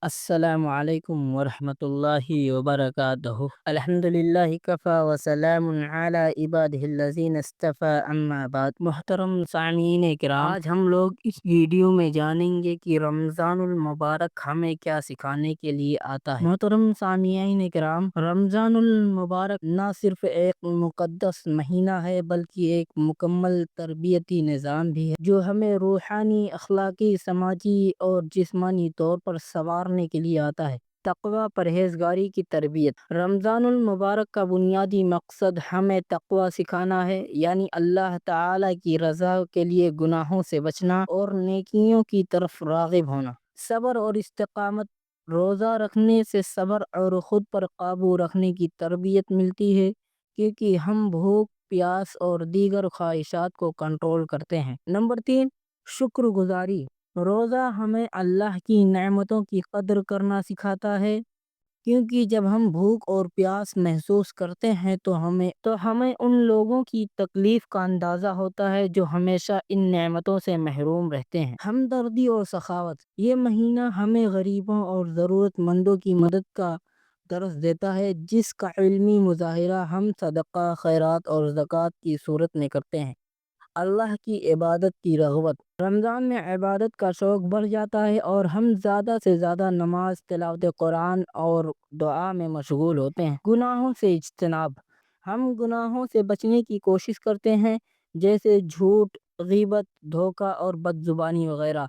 السلام علیکم ورحمۃ اللہ وبرکاتہ۔ الحمد للہ کفا وسلام علی عبادہ الذین اصطفی، اما بعد۔ محترم سامعین کرام، آج ہم لوگ اس ویڈیو میں جانیں گے کہ رمضان المبارک ہمیں کیا سکھانے کے لیے آتا ہے۔ محترم سامعین کرام، رمضان المبارک نہ صرف ایک مقدس مہینہ ہے بلکہ ایک مکمل تربیتی نظام بھی ہے جو ہمیں روحانی، اخلاقی، سماجی اور جسمانی طور پر سنوارنے کے لیے آتا ہے۔ تقوی، پرہیزگاری کی تربیت۔ رمضان المبارک کا بنیادی مقصد ہمیں تقوی سکھانا ہے، یعنی اللہ تعالی کی رضا کے لیے گناہوں سے بچنا اور نیکیوں کی طرف راغب ہونا۔ صبر اور استقامت۔ روزہ رکھنے سے صبر اور خود پر قابو رکھنے کی تربیت ملتی ہے، کیونکہ ہم بھوک، پیاس اور دیگر خواہشات کو کنٹرول کرتے ہیں۔ نمبر 3، شکر گزاری۔ روزہ ہمیں اللہ کی نعمتوں کی قدر کرنا سکھاتا ہے، کیونکہ جب ہم بھوک اور پیاس محسوس کرتے ہیں تو ہمیں ان لوگوں کی تکلیف کا اندازہ ہوتا ہے جو ہمیشہ ان نعمتوں سے محروم رہتے ہیں۔ ہمدردی اور سخاوت۔ یہ مہینہ ہمیں غریبوں اور ضرورت مندوں کی مدد کا درس دیتا ہے، جس کا علمی مظاہرہ ہم صدقہ، خیرات اور زکوٰۃ کی صورت میں کرتے ہیں۔ اللہ کی عبادت کی رغبت۔ رمضان میں عبادت کا شوق بڑھ جاتا ہے اور ہم زیادہ سے زیادہ نماز، تلاوت قرآن اور دعا میں مشغول ہوتے ہیں۔ گناہوں سے اجتناب۔ ہم گناہوں سے بچنے کی کوشش کرتے ہیں، جیسے جھوٹ، غیبت، دھوکہ اور بد زبانی وغیرہ۔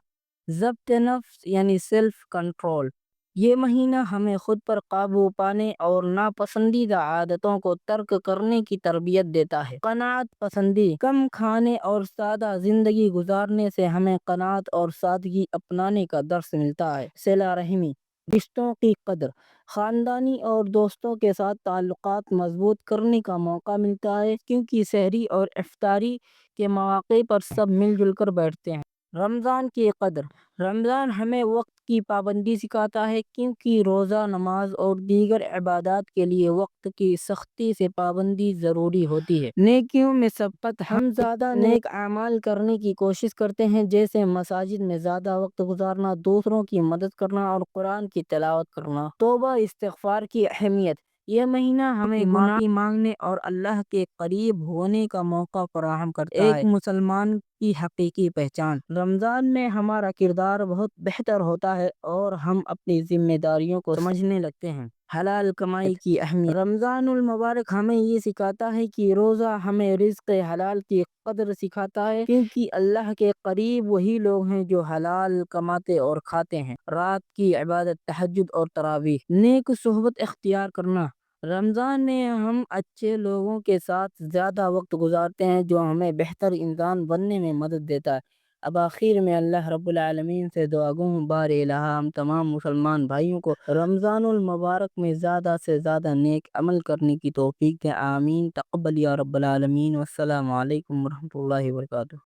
ضبط نفس یعنی سیلف کنٹرول۔ یہ مہینہ ہمیں خود پر قابو پانے اور ناپسندیدہ عادتوں کو ترک کرنے کی تربیت دیتا ہے۔ قناعت پسندی۔ کم کھانے اور سادہ زندگی گزارنے سے ہمیں قناعت اور سادگی اپنانے کا درس ملتا ہے۔ صلہ رحمی۔ رشتوں کی قدر۔ خاندانی اور دوستوں کے ساتھ تعلقات مضبوط کرنے کا موقع ملتا ہے، کیونکہ سحری اور افطاری کے مواقع پر سب مل جل کر بیٹھتے ہیں۔ رمضان کی قدر۔ رمضان ہمیں وقت کی پابندی سکھاتا ہے، کیونکہ روزہ، نماز اور دیگر عبادات کے لیے وقت کی سختی سے پابندی ضروری ہوتی ہے۔ نیکیوں میں سبقت۔ ہم زیادہ نیک اعمال کرنے کی کوشش کرتے ہیں، جیسے مساجد میں زیادہ وقت گزارنا، دوسروں کی مدد کرنا اور قرآن کی تلاوت کرنا۔ توبہ استغفار کی اہمیت۔ یہ مہینہ ہمیں معافی مانگنے اور اللہ کے قریب ہونے کا موقع فراہم کرتا ہے۔ ایک مسلمان کی حقیقی پہچان۔ رمضان میں ہمارا کردار بہت بہتر ہوتا ہے اور ہم اپنی ذمہ داریوں کو سمجھنے لگتے ہیں۔ حلال کمائی کی اہمیت۔ رمضان المبارک ہمیں یہ سکھاتا ہے کہ روزہ ہمیں رزق حلال کی قدر سکھاتا ہے، کیونکہ اللہ کے قریب وہی لوگ ہیں جو حلال کماتے اور کھاتے ہیں۔ رات کی عبادت، تہجد اور تراویح۔ نیک صحبت اختیار کرنا۔ رمضان میں ہم اچھے لوگوں کے ساتھ زیادہ وقت گزارتے ہیں، جو ہمیں بہتر انسان بننے میں مدد دیتا ہے۔ اب آخر میں اللہ رب العالمین سے دعا گو ہوں، بار الہ ہم تمام مسلمان بھائیوں کو رمضان المبارک میں زیادہ سے زیادہ نیک عمل کرنے کی توفیق دے۔ آمین۔ تقبل یا رب العالمین۔ والسلام علیکم ورحمۃ اللہ وبرکاتہ۔